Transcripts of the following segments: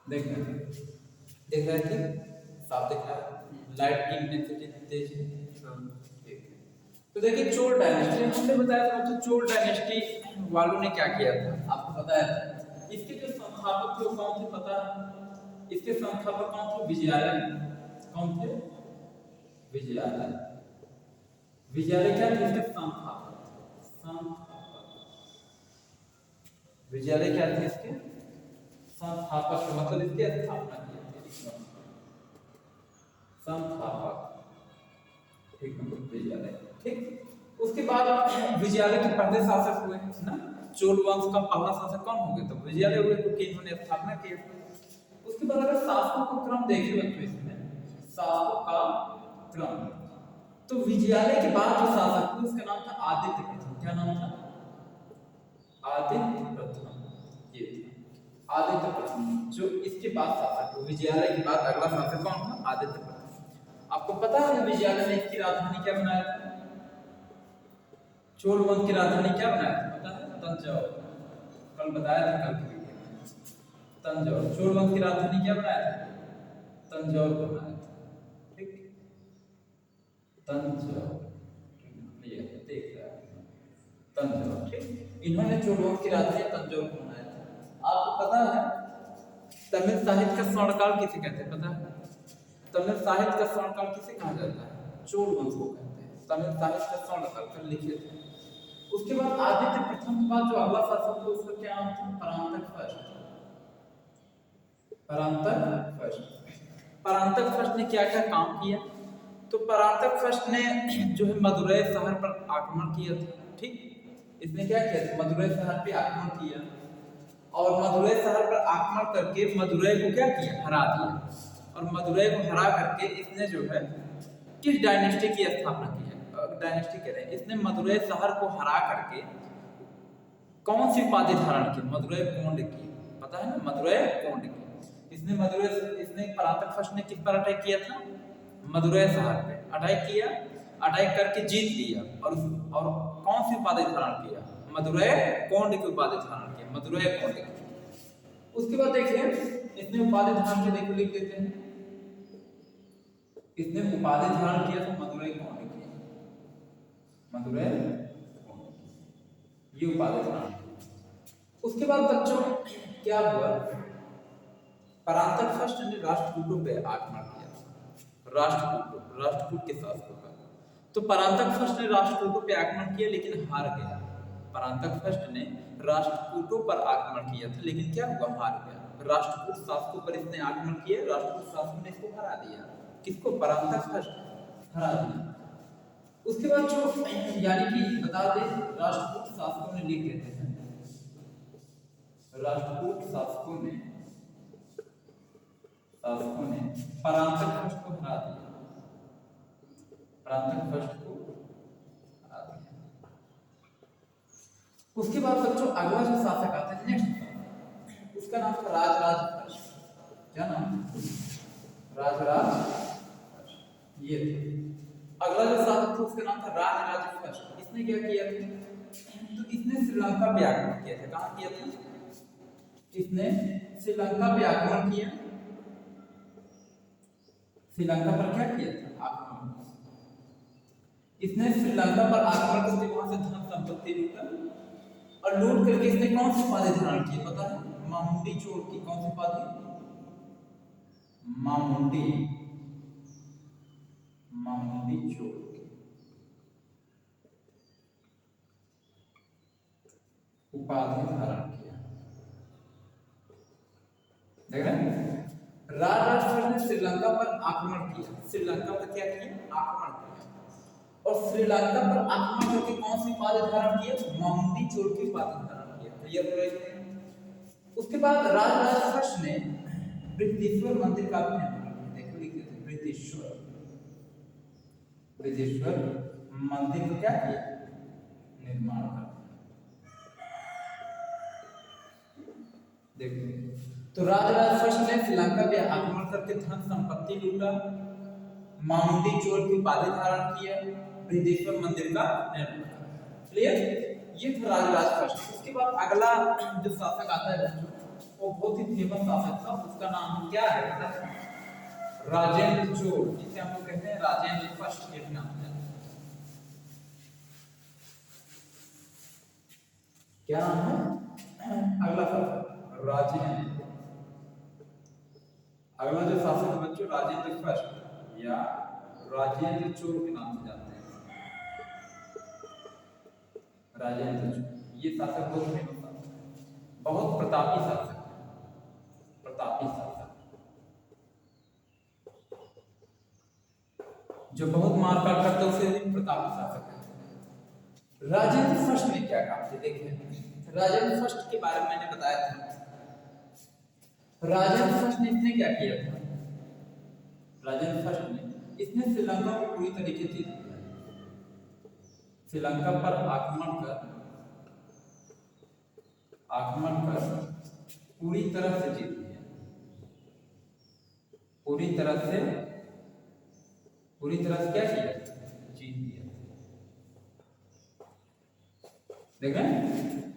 देख रहे हैं, देख रहे थे, साफ दिख रहा है, लाइट की इंटेंसिटी तेज है। ठीक है। तो देखिए चोल डायनेस्टी हमने बताया था, तो चोल डायनेस्टी वालों ने क्या किया था आपको बताया था। इसके जो संस्थापक थे कौन थे पता है? इसके संस्थापक कौन थे? विजयालय। कौन थे? विजयालय। विजयालय क्या थे इसके संस्थापक? विजयालय क्या थे इसके संस्थापक, मतलब इसकी स्थापना की थी संस्थापक। ठीक है, विजयालय। ठीक, उसके बाद विजयालय के पहले शासक हुए ना, चोल वंश का पहला शासक कौन हो गया? तो विजयालय हुए, तो इन्होंने स्थापना की। उसके बाद अगर शासकों का क्रम देखें तो इसमें शासकों का क्रम, तो विजयालय के बाद जो शासक हुए उसका नाम था आदित्य प्रथम। क्या नाम था? आदित्य प्रथम। ये आदित्य प्रथम जो इसके बाद शासक हुए, विजयालय के बाद अगला शासक कौन था? आदित्य प्रथम। आपको पता है विजयालय ने इसकी राजधानी क्या बनाया था? चोल वंश की राजधानी क्या बनाया था पता है? तंजौर। कल बताया था, कल की वीडियो में। तंजौर। चोल वंश की राजधानी क्या बनाया था? तंजौर बनाया था। ठीक, तंजौर। ये देख रहा है तंजौर। ठीक, इन्होंने चोल वंश की राजधानी तंजौर को बनाया था। आपको पता है तमिल साहित्य का स्वर्णकाल किसे कहते हैं पता है? तमिल साहित्य का स्वर्णकाल किसे कहा जाता है? चोल वंश को कहते हैं तमिल साहित्य का स्वर्णकाल। कर लिखे थे। उसके बाद आदित्य प्रथम के बाद जो अगला शासक था उसका क्या नाम था? Parantaka first. Parantaka first. Parantaka first ने क्या क्या काम किया? तो परांतक फर्स्ट ने जो है मदुरै शहर पर आक्रमण किया था। ठीक, इसने क्या किया था? मदुरै शहर पे आक्रमण किया, और मदुरै शहर पर आक्रमण करके मदुरै को क्या किया? हरा दिया। और मदुरै को हरा करके इसने जो है किस डायनेस्टी की स्थापना की है? डायनेस्टी कह रहे हैं, इसने मदुरै शहर को हरा करके कौन सी उपाधि धारण की? मदुरै कोंड की। पता है ना, मदुरै कोंड की। इसने परांतक फर्स्ट ने किस पर अटैक किया था? मदुरै शहर पे अटैक किया, अटैक करके जीत लिया, और कौन सी उपाधि धारण किया? मदुरै कोंड की उपाधि धारण किया, मदुरै कोंड की। उसके बाद देखिए इसने उपाधि धारण के, देखो लिख देते हैं, इसने उपाधि धारण किया था मदुरै कोंड की, मदुरै कोंड की, ये उपाधि धारण की। उसके बाद बच्चों क्या हुआ? परांतक फर्स्ट ने राष्ट्रकूटों पे आक्रमण किया। राष्ट्रकूट के शासकों का। तो परांतक फर्स्ट ने राष्ट्रकूटों पे आक्रमण किया लेकिन हार गया। परांतक फर्स्ट ने राष्ट्रकूटों पर आक्रमण किया था लेकिन क्या हुआ? हार गया। राष्ट्रकूट शासकों पर इसने आक्रमण किया, राष्ट्रकूट शासकों ने इसको हरा दिया। किसको? परांतक फर्स्ट हरा दिया। उसके बाद जो यानी कि बता दें, राष्ट्रकूट शासकों ने लिख देते हैं, राष्ट्रकूट शासकों ने परांतक फर्स्ट को हरा दिया, परांतक फर्स्ट को हरा दिया। उसके बाद बच्चों अगला जो शासक आता है नेक्स्ट, उसका नाम था राजराज फर्स्ट। क्या नाम? राजराज फर्स्ट। ये अगला जो शासक था उसका नाम था राजराज फर्स्ट। इसने क्या किया था? तो इसने श्रीलंका पे आक्रमण किया था। कहां किया था? इसने श्रीलंका पे आक्रमण किया। श्रीलंका पर क्या किया था? आक्रमण। इसने श्रीलंका पर आक्रमण करके वहां से धन संपत्ति लूटा, और लूट करके इसने कौन सी उपाधि धारण की पता है? मामुंडी चोर की। कौन सी उपाधि? मामुंडी, मामुंडी चोर की उपाधि धारण किया। देख रहे हैं, राजराज फर्स्ट ने श्रीलंका पर आक्रमण किया। श्रीलंका पर क्या किया? आक्रमण किया, और श्रीलंका पर आक्रमण करके कौन सी उपाधि धारण किया? मामुंडी चोर की उपाधि धारण किया। क्लियर हो रहा है? उसके बाद राजराज फर्स्ट ने बृहदीश्वर मंदिर का भी निर्माण किया। देखो लिख देते हैं, बृहदीश्वर, बृहदीश्वर मंदिर का क्या किया? निर्माण किया। देखो, तो राजराज फर्स्ट ने श्रीलंका पे आक्रमण करके धन संपत्ति लूटा, मामुंडी चोर की उपाधि धारण किया, बृहदीश्वर मंदिर का निर्माण। क्लियर? ये था राजराज फर्स्ट। उसके बाद अगला जो शासक आता है बच्चों वो बहुत ही फेमस शासक था, उसका नाम क्या है पता है? राजेंद्र चोल, जिसे हम लोग कहते हैं राजेंद्र फर्स्ट के भी नाम से जानते हैं। क्या नाम है? अगला शासक राजेंद्र, अगला जो शासक है बच्चों राजेंद्र फर्स्ट या राजेंद्र चोल के नाम से जानते हैं। राजेंद्र चोल ये शासक बहुत फेमस शासक है, बहुत प्रतापी शासक है, प्रतापी शासक जो बहुत मारकाट करता है उसे भी प्रतापी शासक है। राजेंद्र फर्स्ट ने क्या काम किया देखिए, राजेंद्र फर्स्ट के बारे में मैंने बताया था। राजेंद्र फर्स्ट ने इसने क्या किया था? राजेंद्र फर्स्ट ने इसने श्रीलंका को पूरी तरीके से जीत लिया, श्रीलंका पर आक्रमण कर पूरी तरह से जीत लिया, पूरी तरह से क्या किया? जीत लिया। देख रहे हैं,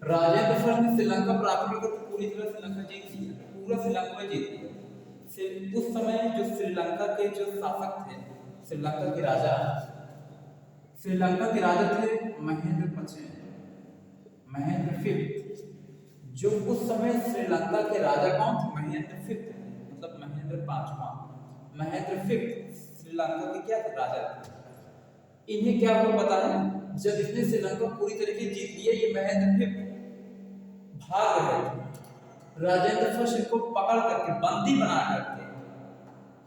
राजेंद्र फर्स्ट ने श्रीलंका पर आक्रमण कर पूरी तरह श्रीलंका जीत लिया, पूरा श्रीलंका जीत लिया। उस समय जो श्रीलंका के जो शासक थे, श्रीलंका के राजा थे महेंद्र पचम, महेंद्र फिफ्थ। जो उस समय श्रीलंका के राजा कौन थे? महेंद्र फिफ्थ, मतलब महेंद्र पांचवा, महेंद्र फिफ्थ श्रीलंका के क्या थे? राजा थे। इन्हें क्या आपको पता है, जब इसने श्रीलंका पूरी तरीके जीत लिया, ये महेंद्र फिफ्थ भाग रहे थे, राजेंद्र फर्स्ट इनको पकड़ करके बंदी बना करके,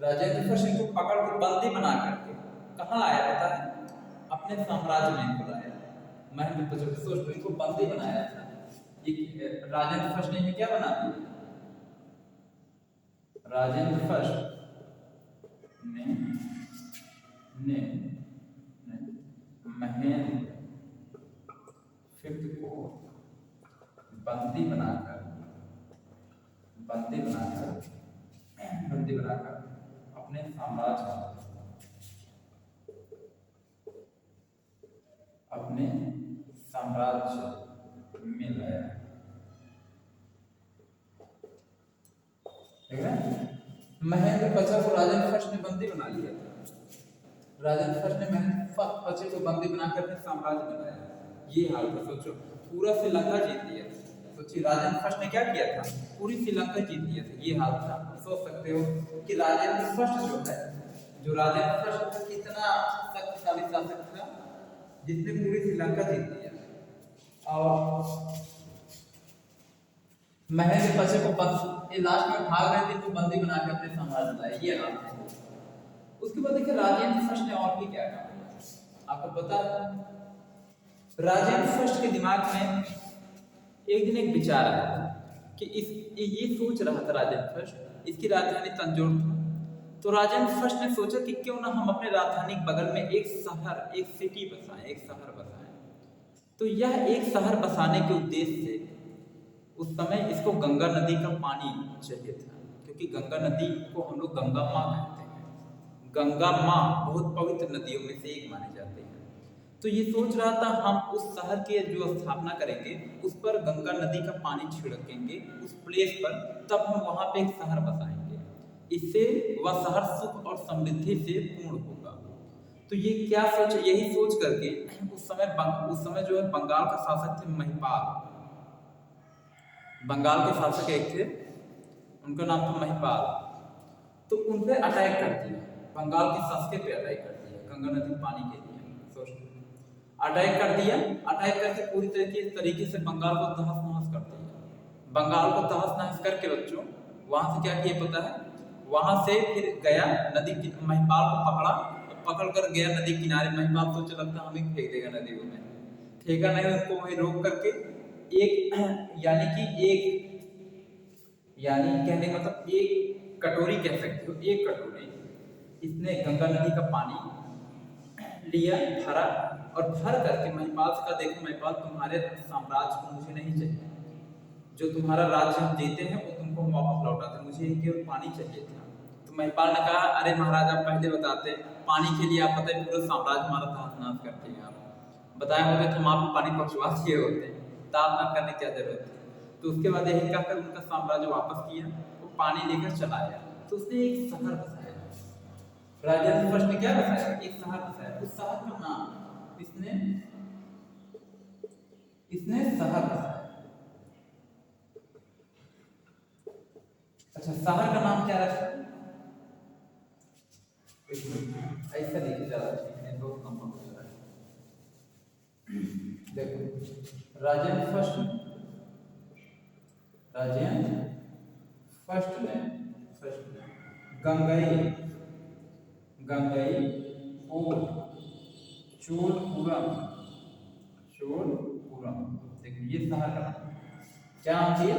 राजेंद्र फर्स्ट इनको पकड़ के बंदी बना करके कहाँ लाया पता है? अपने साम्राज्य में इनको लाया। महेंद्र पचम सोच इनको बंदी बनाया था। राजेंद्र फर्स्ट ने क्या बना दिया? राजेंद्र फर्स्ट ने महेंद्र फिफ्थ को बंदी बनाकर अपने साम्राज्य में लाया। ठीक है, महेंद्र पचम को राजेंद्र फर्स्ट ने बंदी बना लिया था। राजेंद्र फर्स्ट ने महेंद्र पचम को बंदी बनाकर अपने साम्राज्य में लाया। ये हाल था, सोचो पूरा श्रीलंका जीत लिया। सोचिए राजेंद्र फर्स्ट ने क्या किया था? पूरी श्रीलंका जीत लिया था। ये हाल था। सोच सकते हो कि राजेंद्र फर्स्ट जो है, जो राजेंद्र फर्स्ट कितना शक्तिशाली शासक था जिसने पूरी श्रीलंका जीत लिया। और महेंद्र पचम को लास्ट में भाग रहे थे, इनको बंदी बनाकर अपने साम्राज्य लाए। ये हाल था। उसके बाद देखिए राजेंद्र फर्स्ट ने और भी क्या काम किया आपको पता है? राजेंद्र फर्स्ट के दिमाग में एक दिन एक विचार आया कि ये सोच रहा था राजेंद्र फर्स्ट, इसकी राजधानी तंजौर था। तो राजेंद्र फर्स्ट ने सोचा कि क्यों ना हम अपने राजधानी बगल में एक शहर, एक सिटी बसाएं, एक शहर बसाएं। तो यह एक शहर बसाने के उद्देश्य से उस समय इसको गंगा नदी का पानी चाहिए था, क्योंकि गंगा नदी को हम लोग गंगा माँ कहते हैं। गंगा माँ बहुत पवित्र नदियों में से एक माने जाते हैं। तो ये सोच रहा था हम उस शहर के जो स्थापना करेंगे उस पर गंगा नदी का पानी छिड़केंगे उस प्लेस पर, तब हम वहाँ पे एक शहर बसाएंगे। इससे वह शहर सुख और समृद्धि से पूर्ण होगा। तो ये क्या सोच, यही सोच करके उस समय जो है बंगाल का शासक थे महिपाल। बंगाल के शासक एक थे, उनका नाम था महिपाल। तो उन पे अटैक कर दिया, बंगाल के शासक पे अटैक कर दिया गंगा नदी पानी के लिए। अटैक कर दिया, अटैक करके पूरी तरीके से बंगाल को तहस नहस कर दिया। बंगाल को तहस नहस करके बच्चों वहां से क्या किया पता है? वहां से फिर गया नदी, महिपाल को पकड़ कर गया नदी किनारे। महिपाल तो चलता हमें फेंक देगा नदी में, फेंका नहीं, उनको वहीं रोक करके एक कहने मतलब एक कटोरी कह सकते हो, एक कटोरी इसने गंगा नदी का पानी लिया, भरा और भर करके महिपाल से कहा, देखो महिपाल तुम्हारे साम्राज्य को मुझे नहीं चाहिए, जो तुम्हारा राज्य हम जीते हैं वो तुमको हम वापस लौटाते, मुझे केवल पानी चाहिए था। तो महिपाल ने कहा, अरे महाराज आप पहले बताते, पानी के लिए आप पता है पूरा साम्राज्य हमारा तहस नहस करते हैं, आप बताए होते तो हम आपको पानी पहुँचवा दिए होते, ताप ना करने की क्या जरूरत है। तो उसके बाद यही कहकर उनका साम्राज्य वापस किया, वो पानी लेकर चला आया। तो उसने एक शहर बसाया, राजेंद्र फर्स्ट ने क्या बसाया, एक शहर बसाया। उस शहर का नाम इसने शहर बसाया। अच्छा, शहर का नाम क्या रखा, ऐसा लिखे ज्यादा ठीक है, दो नंबर हो रहा है। देखो, राजेंद्र फर्स्ट ने गंगई और चोलपुरम, देखिए ये शहर का नाम क्या नाम दिया,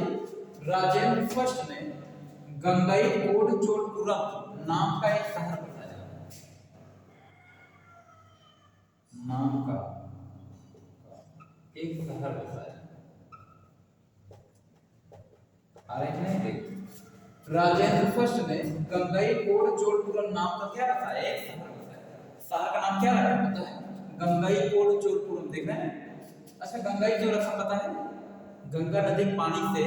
राजेंद्र फर्स्ट ने गंगई कोड चोलपुरम नाम का एक शहर बताया, नाम का एक शहर बताया। नहीं देख, राजेंद्र फर्स्ट ने गंगई कोड चोलपुरम नाम का क्या बताया, एक शहर बताया। शहर का नाम क्या रखा पता है, गंगई कोड चोलपुरम, देख रहे हैं। अच्छा, गंगई क्यों रखा पता है, गंगा नदी के पानी से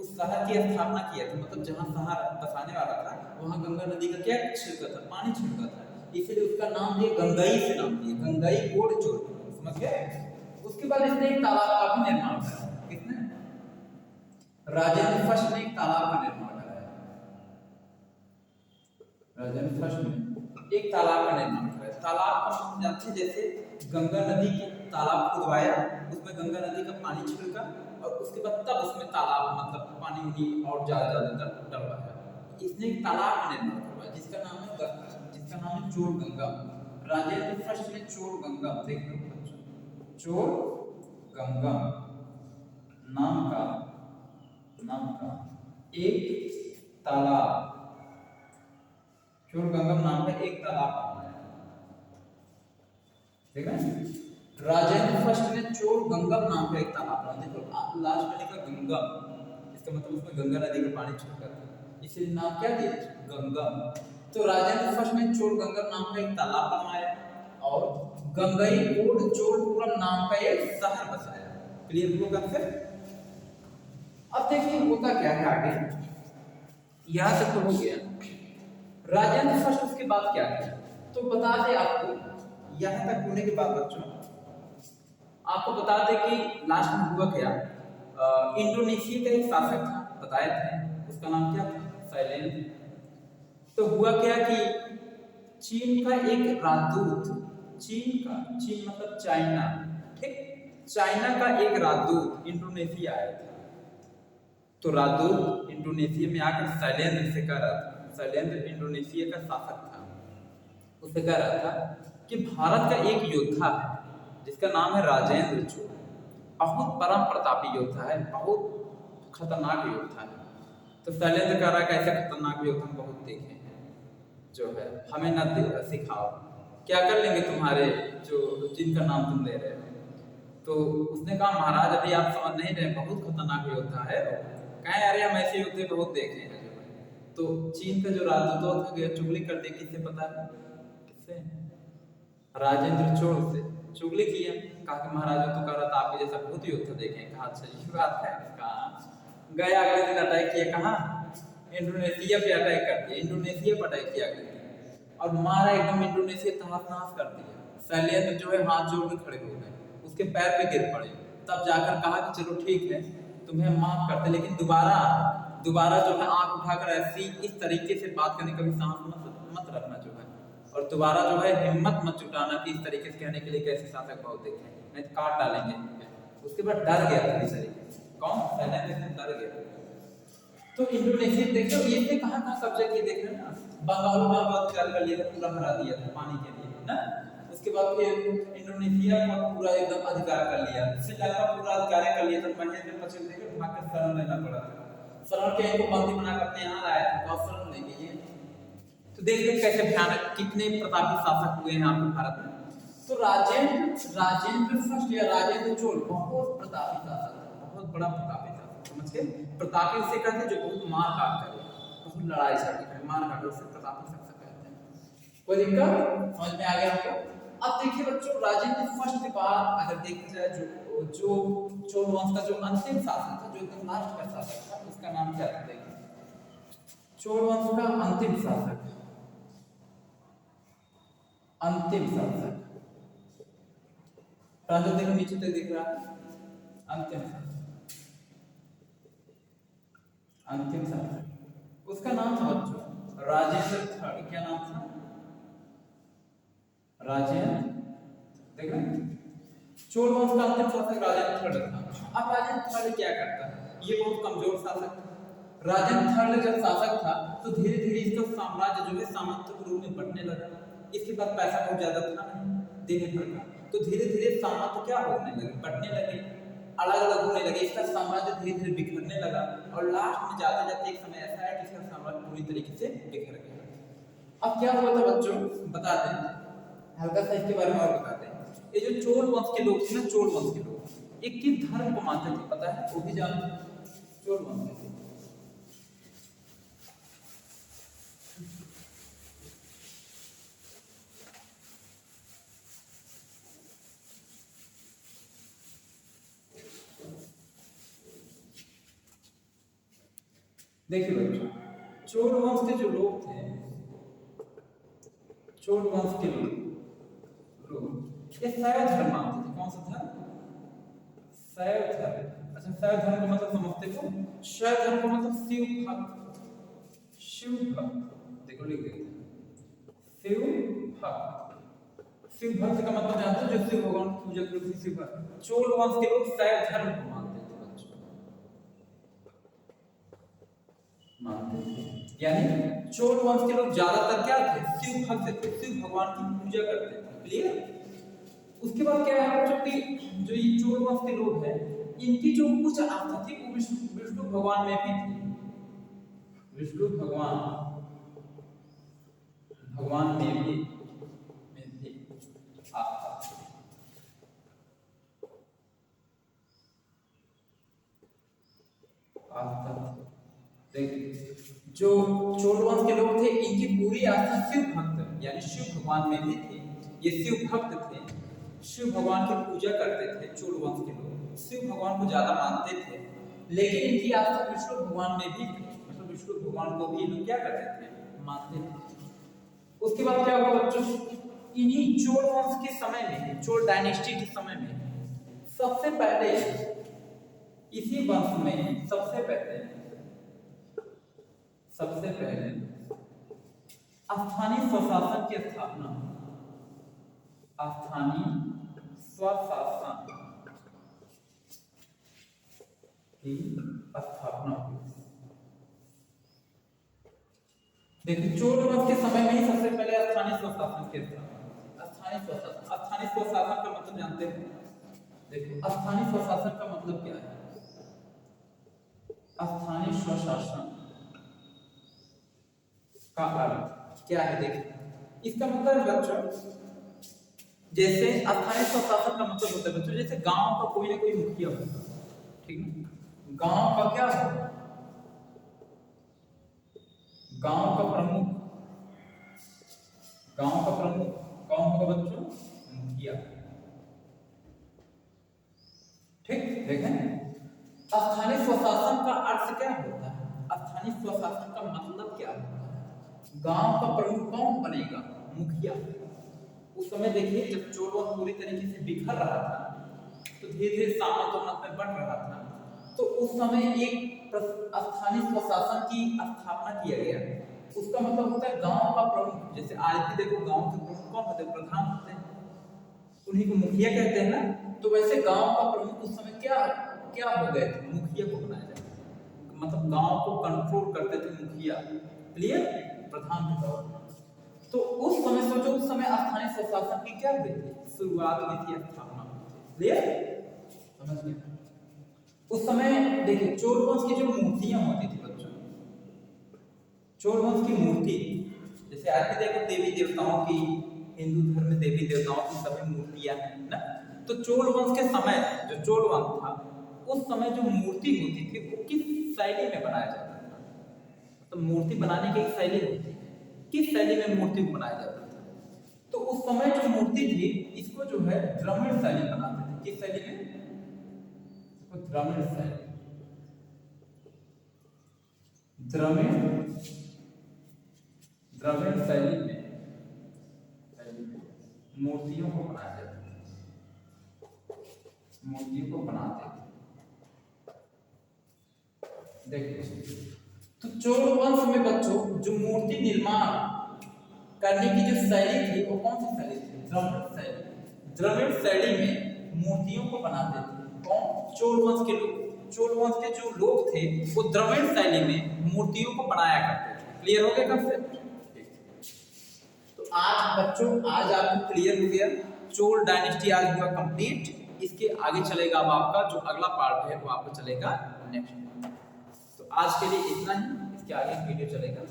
उस शहर की स्थापना किया था, मतलब जहां शहर बसाने वाला था वहां गंगा नदी का क्या छिड़का था, पानी छिड़का था, इसलिए उसका नाम दिया गंगई से, नाम दिया गंगई कोड चोलपुरम, समझ गए। उसके बाद इसने एक तालाब का भी निर्माण कराया, किसने, राजेंद्र फर्स्ट ने एक तालाब का निर्माण कराया, राजेंद्र फर्स्ट ने एक तालाब का निर्माण कराया। तालाब का हम जानते हैं, जैसे गंगा नदी के तालाब खुदवाया, उसमें गंगा नदी का पानी छिड़का और उसके बाद तब उसमें तालाब मतलब पानी और ज्यादा डलवाया। इसने एक तालाब का निर्माण करवाया जिसका नाम है चोर गंगम। राजेंद्र फर्स्ट ने चोर गंगम, देख लो बच्चों, चोर गंगम नाम का एक तालाब, चोर गंगम नाम का एक तालाब बनाया, ठीक है। राजेंद्र फर्स्ट ने चोर गंगम नाम का एक तालाब बनाया, देखो लास्ट में लिखा गंगम, इसका मतलब उसमें गंगा नदी का पानी छिड़का था, इसलिए नाम क्या दिया, गंगम। तो राजेंद्र फर्स्ट ने चोर गंगम नाम का एक तालाब बनवाया और गंगई कोड चोलपुरम नाम का एक शहर बसाया। क्लियर हुआ कंसेप्ट। अब देखिए होता क्या है आगे, यहां तक तो हो गया। राजेंद्र फर्स्ट उसके बाद क्या किया, तो बता दे आपको, यहां तक होने के बाद बच्चों आपको बता दे कि लास्ट में हुआ क्या। इंडोनेशिया का एक शासक था, बताए थे, उसका नाम क्या था, शैलेंद्र। तो हुआ क्या कि चीन का एक राजदूत, चीन मतलब चाइना, ठीक, चाइना का एक राजदूत इंडोनेशिया आया था। तो राजदूत इंडोनेशिया में आकर शैलेंद्र से कह रहा था, शैलेंद्र इंडोनेशिया का शासक था, उससे कह रहा था कि भारत का एक योद्धा है जिसका नाम है राजेंद्र चोल, बहुत परम प्रतापी योद्धा है, बहुत खतरनाक योद्धा है। तो शैलेंद्र कह रहा है ऐसे खतरनाक योद्धा हम बहुत देखे हैं, जो है हमें न सिखाओ, क्या कर लेंगे तुम्हारे जो जिनका नाम तुम ले रहे हो। तो उसने कहा महाराज अभी आप समझ नहीं रहे, बहुत खतरनाक योद्धा है। कहे अरे हम ऐसे योद्धे बहुत देखे हैं जो है। तो चीन का जो राजदूत था गया चुगली कर दी, किससे पता है, किससे, राजेंद्र चोल से चुगली किया, कहा कि महाराज तो कह रहा था आपके जैसा बहुत योद्धा देखे। कहा अच्छा ये बात है, कहा गया अगले दिन अटैक किया, कहा इंडोनेशिया पे अटैक कर दिया, इंडोनेशिया पर अटैक किया अगले दिन और मारा एकदम इंडोनेशिया तहस नहस कर दिया। शैलेंद्र जो है हाथ जोड़ के खड़े हो गए, उसके पैर पे गिर पड़े, तब जाकर कहा कि चलो ठीक है तुम्हें माफ करते, लेकिन दोबारा जो है आंख उठाकर ऐसी इस तरीके से बात करने का भी साहस मत रखना जो है, और दोबारा जो है हिम्मत मत जुटाना कि इस तरीके से कहने के लिए कैसे शासक बहुत देखे, नहीं तो काट डालेंगे। उसके बाद डर गया था इस तरीके से, कौन, शैलेंद्र डर गया। तो इंडोनेशिया देखो ये ने कहां कब्जा किए, देख रहे हैं ना, बंगाल में अधिकार कर लिया था, पूरा हरा दिया था पानी के लिए ना। उसके बाद फिर इंडोनेशिया पर पूरा एकदम अधिकार कर लिया, श्रीलंका पूरा अधिकार कर लिया था, महेंद्र पटेल देकर भागकर शरण लेना पड़ा था, शरण के इनको बंदी बना कर अपने यहाँ लाया था, तो शरण ले गए। तो देख रहे कैसे भयानक कितने प्रतापी शासक हुए हैं आपके भारत में। तो राजेंद्र फर्स्ट या राजेंद्र चोल बहुत प्रतापी शासक, बहुत बड़ा प्रतापी शासक, समझ गए। प्रतापी उसे कहते हैं जो बहुत मार काट करे, बहुत लड़ाई झगड़े करे, मार काट उसे प्रतापी शासक कहते हैं। कोई दिक्कत समझ में आ गया आपको। अब देखिए बच्चों, राजेंद्र फर्स्ट के बाद अगर देखा जाए जो जो चोल वंश का जो अंतिम शासक था, जो एकदम लास्ट का शासक था, उसका नाम क्या था? देखिए चोल वंश का अंतिम शासक, अंतिम शासक प्रांतः देखो नीचे तक दिख रहा है, अंतिम शासक, अंतिम शासक उसका नाम था बच्चों राजेंद्र थर्ड। क्या नाम था? राजेंद्र। देख रहे हैं चोल वंश का अंतिम शासक राजेंद्र थर्ड था। अब राजेंद्र थर्ड क्या करता है? ये बहुत कमजोर शासक था। राजेंद्र थर्ड जब शासक था तो धीरे धीरे इसका साम्राज्य जो है सामंत के रूप में बढ़ने लगा। इसके पास पैसा बहुत ज्यादा था नहीं देने भर का, तो धीरे धीरे सामंत क्या होने लगे, बढ़ने लगे, अलग अलग होने लगे। इसका साम्राज्य धीरे धीरे बिखरने लगा और लास्ट में जाते जाते एक समय ऐसा है कि इसका साम्राज्य पूरी तरीके से बिखर गया। अब क्या हुआ था बच्चों, बता दें हल्का सा इसके बारे में और बता दें। ये जो चोल वंश के लोग थे ना, चोल वंश के लोग एक किस धर्म को मानते थे पता है? वो भी जानते हैं, चोल वंश के। देखिए बच्चों चोल वंश के जो लोग थे, चोल वंश के लोग ये शैव धर्म मानते थे। कौन सा धर्म? शैव धर्म। अच्छा शैव धर्म का मतलब समझते हो? शैव धर्म का मतलब शिव भक्त, शिव भक्त। देखो लिख देते हैं शिव भक्त। शिव भक्त का मतलब जानते हो? जो शिव भगवान की पूजा करते थे, शिव भक्त। चोल वंश के लोग शैव धर्म को मानते थे बच्चों, मानते थे। यानी चोल वंश के लोग ज्यादातर क्या थे? शिव भक्त थे, शिव भगवान की पूजा करते थे। क्लियर? उसके बाद क्या है बच्चों कि जो ये चोल वंश के लोग हैं, इनकी जो कुछ आस्था थी वो विष्णु भगवान में भी थी। विष्णु भगवान में भी आस्था। देखिए जो चोल वंश के लोग थे इनकी पूरी आस्था शिव भक्त यानी शिव भगवान में भी थी। ये शिव भक्त थे, शिव भगवान की पूजा करते थे। चोल वंश के लोग शिव भगवान को ज्यादा मानते थे, लेकिन इनकी आस्था विष्णु भगवान में भी थी। मतलब विष्णु भगवान को भी लोग क्या करते थे? मानते थे। उसके बाद क्या हुआ बच्चों? इन्हीं चोल वंश के समय में, चोल डायनेस्टी के समय में सबसे पहले इसी वंश में सबसे पहले स्थानीय स्वशासन की स्थापना, स्थानीय स्वशासन की स्थापना हुई। देखिए चोल वंश के समय में ही सबसे पहले स्थानीय स्वशासन की स्थापना। स्थानीय स्वशासन का मतलब जानते हैं? देखो स्थानीय स्वशासन का मतलब क्या है? स्थानीय स्वशासन का अर्थ क्या है? देखिए इसका मतलब बच्चों जैसे स्थानीय स्वशासन का मतलब होता है बच्चों जैसे गांव का कोई ना कोई मुखिया होगा, ठीक है? गांव का क्या होगा? गांव का प्रमुख, गांव का प्रमुख कौन होगा बच्चों? मुखिया। ठीक देखें स्थानीय स्वशासन का अर्थ क्या होता है? स्थानीय स्वशासन का मतलब क्या होता है? गांव का प्रमुख कौन बनेगा? मुखिया। उस समय देखिए जब चोल वंश पूरी तरीके से बिखर रहा था तो धीरे धीरे सामंत में बढ़ रहा था, तो उस समय एक स्थानीय स्वशासन की स्थापना किया गया। उसका मतलब होता है गांव का प्रमुख। जैसे आज भी देखो गांव के प्रमुख कौन होते हैं? प्रधान होते हैं, उन्हीं को मुखिया कहते हैं ना। तो वैसे गांव का प्रमुख उस समय क्या क्या हो गए थे? मुखिया को बनाया जाता, मतलब गांव को कंट्रोल करते थे मुखिया। क्लियर? प्रधान के तौर पर। तो उस समय सोचो उस समय स्थानीय स्वशासन की क्या हुई थी? शुरुआत हुई थी, स्थापना हुई थी। क्लियर? समझ गए? उस समय देखिए चोल वंश की जो मूर्तियां होती थी बच्चों, चोल वंश की मूर्ति जैसे आज भी देखो देवी देवताओं की, हिंदू धर्म में देवी देवताओं की सभी मूर्तियां हैं ना। तो चोल वंश के समय जो चोल वंश था उस समय जो मूर्ति होती थी वो किस शैली में बनाया जाता था? तो मूर्ति बनाने की एक शैली होती है, किस शैली में मूर्ति को बनाया जाता था? तो उस समय जो मूर्ति थी इसको जो है द्रविड़ शैली बनाते थे। किस शैली में? तो द्रविड़ शैली, द्रविड़ शैली में मूर्तियों को बनाते थे, मूर्तियों को बनाते थे। देखिए तो चोल वंश में बच्चों जो मूर्ति निर्माण करने की जो शैली थी वो कौन सी शैली थी? द्रविड़ शैली। द्रविड़ शैली में मूर्तियों को बनाते थे कौन? चोल वंश के लोग। चोल वंश के जो लोग थे वो द्रविड़ शैली में मूर्तियों को बनाया करते थे। क्लियर हो गया कंसेप्ट? तो आज बच्चों आज आपको क्लियर हो गया, चोल डायनेस्टी आज हुआ कंप्लीट। इसके आगे चलेगा अब आपका जो अगला पार्ट है वो आपका चलेगा नेक्स्ट। तो आज के लिए इतना ही, इसके आगे वीडियो चलेगा।